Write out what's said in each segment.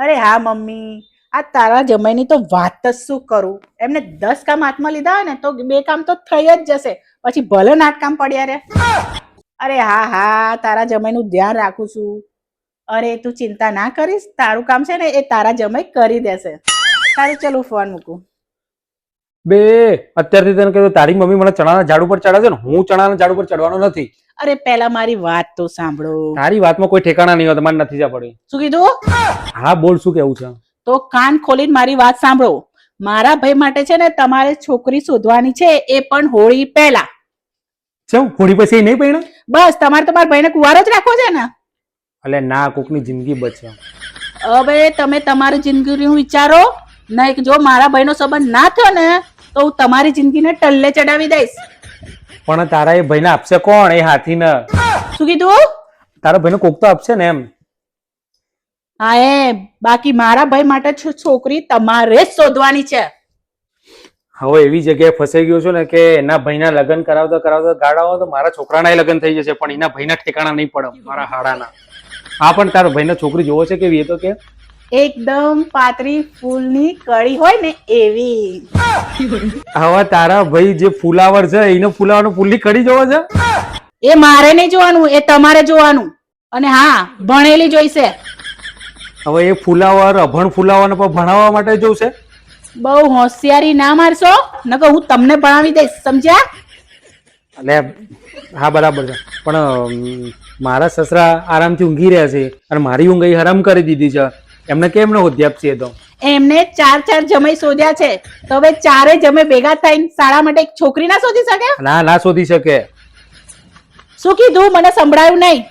અરે હા મમ્મી, આ તારા જમાઈની તો વાત જ શું કરું. એમને 10 કામ હાથમાં લીધા હોય ને તો 2 કામ તો થઈ જ જશે, પછી ભલે નાટકામ પડ્યા રે. અરે હા હા, તારા જમાઈનું ધ્યાન રાખું છું. અરે તું ચિંતા ના કરીશ, તારું કામ છે ને એ તારા જમાઈ કરી દેશે. સારું ચલો ફોન મૂકું. બે અત્યારથી તને કહ્યું તારી મમ્મી મને ચણાના ઝાડ ઉપર ચડાવે છે ને, હું ચણાના ઝાડ ઉપર ચડવાનો નથી. અરે પહેલા મારી વાત તો સાંભળો. તારી વાતમાં કોઈ ઠેકાણા નહીં હોય, મારે નથી જા પડી. શું કીધું? હા બોલ, શું કેવું છે? તો કાન ખોલીને મારી વાત સાંભળો. મારા ભાઈ માટે છે ને તમારે છોકરી શોધવાની છે, એ પણ હોળી પહેલા. ચમ હોળી પછી એ નહીં પૈણા? બસ તમારે તમારા ભાઈને કુંવારો જ રાખવો છે ને? અલે ના, કોકની જિંદગી બચે. હવે તમે તમારી જિંદગીનું વિચારો. નહીં જો મારા ભાઈનો સંબંધ ના થયો ને તો હું તમારી જિંદગીને ટલ્લે ચડાવી દઈશ. પણ તારા એ ભાઈને આપશે કોણ? એ હાથીને. શું કીધું? તારા ભાઈને કોક તો આપશે ને એમ. હા એમ. બાકી મારા ભાઈ માટે છોકરી તમારે જ શોધવાની છે. હવે એવી જગ્યાએ ફસાઈ ગયો છું ને કે એના ભાઈના લગ્ન કરાવતા કરાવતા ગાળાઓ તો મારા છોકરાના લગ્ન થઈ જશે, પણ એના ભાઈના ઠેકાણા નહીં પડે, મારા હાડાના. હા પણ તારા ભાઈના છોકરી જોવો છે કેવી? એ તો કે એકદમ પાતળી ફૂલની કળી હોય ને એવી. હવે તારા ભાઈ જે ફુલાવર છે એને ફુલાવર ફૂલની કડી જોવો છે? એ મારે નહીં જોવાનું, એ તમારે જોવાનું. અને હા, ભણેલી જોઈશે. હવે એ ફુલાવર અભણ ફુલાવરને પણ ભણાવવા માટે જોશે? બહુ હોશિયારી ના મારશો, નકર હું તમને ભણાવી દઈશ, સમજ્યા? એટલે હા બરાબર છે, પણ મારા સસરા આરામથી ઊંઘી રહ્યા છે અને મારી ઊંઘ અહીં હરામ કરી દીધી છે. એમને કેમ ન હોદ્યા આપશે? તો એમને 4 જમાઈ શોધ્યા છે, તો હવે 4 જમાઈ ભેગા થઈને શાળા માટે એક છોકરી ના શોધી શકે? ના શોધી શકે. શું કીધું? મને સંભળાયું નહીં.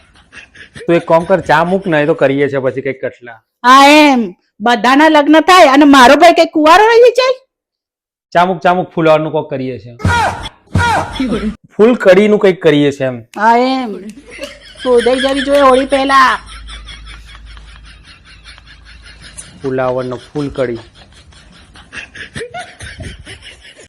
તો એક કામ કર, ચા મૂક ને, એ તો કરીએ છે પછી કઈક કટલા. હા એમ. બધાના લગ્ન થાય અને મારો ભાઈ કઈ કુંવારો રહી જાય? ચા મૂક ફુલાવર નું કોક કરીએ છે, ફૂલ કડી નું કઈક કરીએ છે એમ. હા એમ. શોધાઈ જવી જોઈએ હોળી પહેલા. ફુલાવર નો ફૂલ કડી.